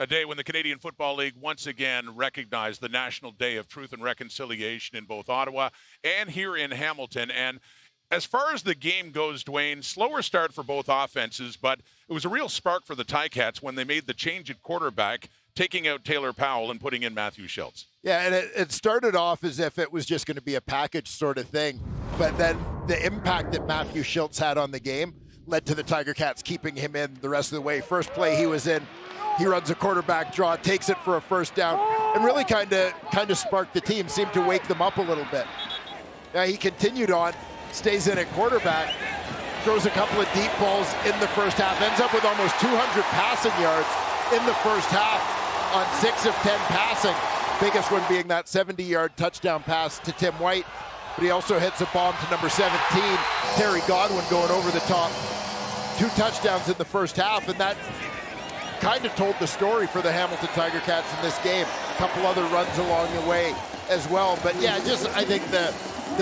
A day when the Canadian Football League once again recognized the National Day of Truth and Reconciliation in both Ottawa and here in Hamilton. And as far as the game goes, Dwayne, slower start for both offenses, but it was a real spark for the Ticats when they made the change at quarterback, taking out Taylor Powell and putting in Matthew Shiltz. Yeah, and it started off as if it was just going to be a package sort of thing, but then the impact that Matthew Shiltz had on the game led to the Tiger Cats keeping him in the rest of the way. First play he was in, he runs a quarterback draw, takes it for a first down, and really kind of sparked the team, seemed to wake them up a little bit. Now he continued on, stays in at quarterback, throws a couple of deep balls in the first half, ends up with almost 200 passing yards in the first half on 6 of 10 passing. Biggest one being that 70-yard touchdown pass to Tim White, but he also hits a bomb to number 17, Terry Godwin, going over the top. 2 touchdowns in the first half, and that kind of told the story for the Hamilton Tiger Cats in this game. A couple other runs along the way as well, but yeah, just I think the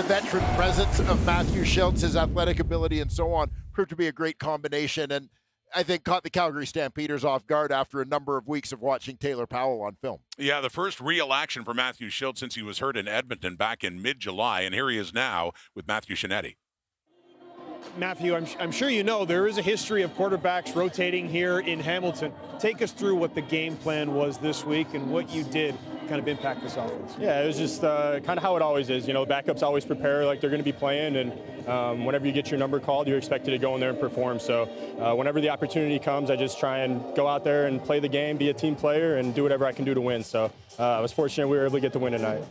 veteran presence of Matthew Shiltz, his athletic ability and so on, proved to be a great combination, and I think caught the Calgary Stampeders off guard after a number of weeks of watching Taylor Powell on film. Yeah, the first real action for Matthew Shiltz since he was hurt in Edmonton back in mid-July, and here he is now with Matthew Shinetti. Matthew, I'm sure you know there is a history of quarterbacks rotating here in Hamilton. Take us through what the game plan was this week and what you did kind of impact this offense. Yeah, it was just kind of how it always is. You know, backups always prepare like they're going to be playing, and whenever you get your number called, you're expected to go in there and perform. So whenever the opportunity comes, I just try and go out there and play the game, be a team player, and do whatever I can do to win. So I was fortunate we were able to get the win tonight.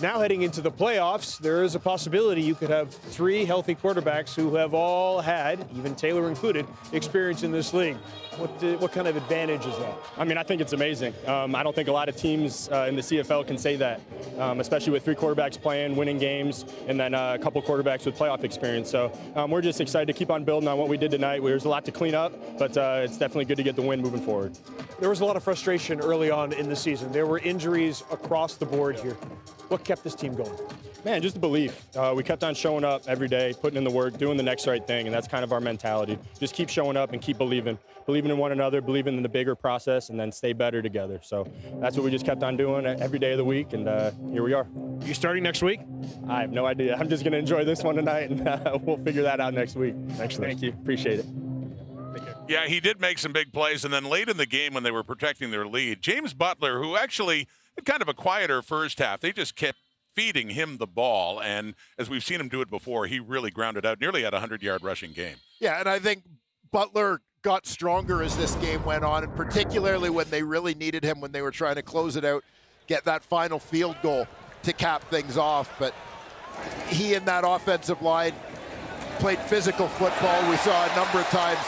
Now heading into the playoffs, there is a possibility you could have 3 healthy quarterbacks who have all had, even Taylor included, experience in this league. What kind of advantage is that? I mean, I think it's amazing. I don't think a lot of teams in the CFL can say that, especially with 3 quarterbacks playing, winning games, and then a couple quarterbacks with playoff experience. So we're just excited to keep on building on what we did tonight. There's a lot to clean up, but it's definitely good to get the win moving forward. There was a lot of frustration early on in the season. There were injuries across the board here. What kept this team going? Man, just the belief. We kept on showing up every day, putting in the work, doing the next right thing, and that's kind of our mentality. Just keep showing up and keep believing in one another, believing in the bigger process, and then stay better together. So that's what we just kept on doing every day of the week, and here we are. You starting next week? I have no idea. I'm just going to enjoy this one tonight, and we'll figure that out next week. Excellent. Thank you. Appreciate it. Yeah, he did make some big plays, and then late in the game when they were protecting their lead, James Butler, who actually had kind of a quieter first half, they just kept feeding him the ball, and as we've seen him do it before, he really grounded out, nearly had a 100-yard rushing game. Yeah, and I think Butler got stronger as this game went on, and particularly when they really needed him, when they were trying to close it out, get that final field goal to cap things off. But he and that offensive line played physical football. We saw a number of times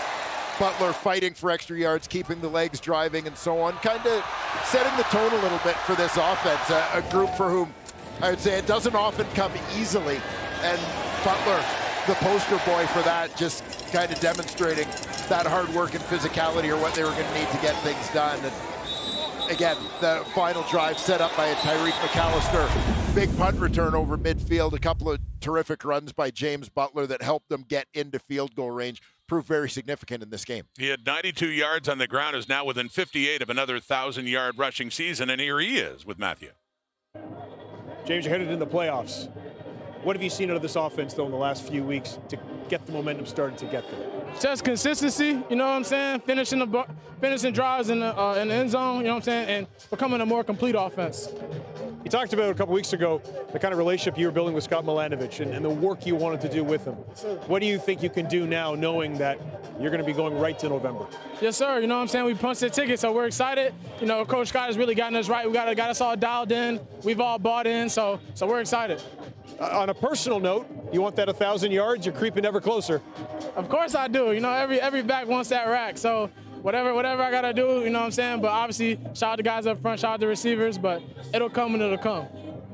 Butler fighting for extra yards, keeping the legs driving and so on, kind of setting the tone a little bit for this offense, a group for whom I would say it doesn't often come easily, and Butler, the poster boy for that, just kind of demonstrating that hard work and physicality are what they were going to need to get things done. And again, the final drive set up by a Tyreek McAllister, big punt return over midfield, a couple of terrific runs by James Butler that helped them get into field goal range, proved very significant in this game. He had 92 yards on the ground, is now within 58 of another 1,000-yard rushing season, and here he is with Matthew. James, you're headed in the playoffs. What have you seen out of this offense, though, in the last few weeks to get the momentum started to get there? Just consistency, you know what I'm saying? Finishing drives in the end zone, you know what I'm saying? And becoming a more complete offense. You talked about a couple weeks ago the kind of relationship you were building with Scott Milanovich and the work you wanted to do with him. What do you think you can do now, knowing that you're going to be going right to November? Yes, sir. You know what I'm saying? We punched the ticket, so we're excited. You know, Coach Scott has really gotten us right. We got us all dialed in. We've all bought in, so we're excited. On a personal note, you want that 1,000 yards? You're creeping ever closer. Of course I do. You know, every back wants that rack. So whatever I got to do, you know what I'm saying? But obviously, shout out to guys up front, shout out to receivers, but it'll come and it'll come.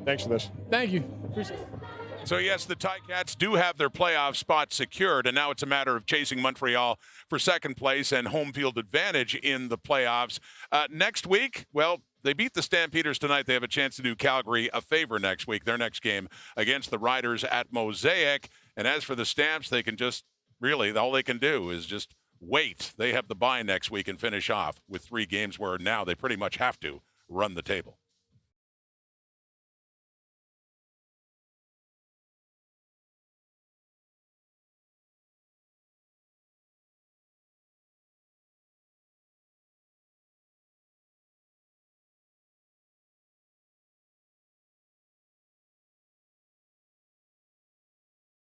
Thanks for this. Thank you. Appreciate it. So, yes, the Ticats do have their playoff spot secured, and now it's a matter of chasing Montreal for second place and home field advantage in the playoffs. Next week, well, they beat the Stampeders tonight. They have a chance to do Calgary a favor next week, their next game against the Riders at Mosaic. And as for the Stamps, they can just really, all they can do is just wait. They have the bye next week and finish off with 3 games where now they pretty much have to run the table.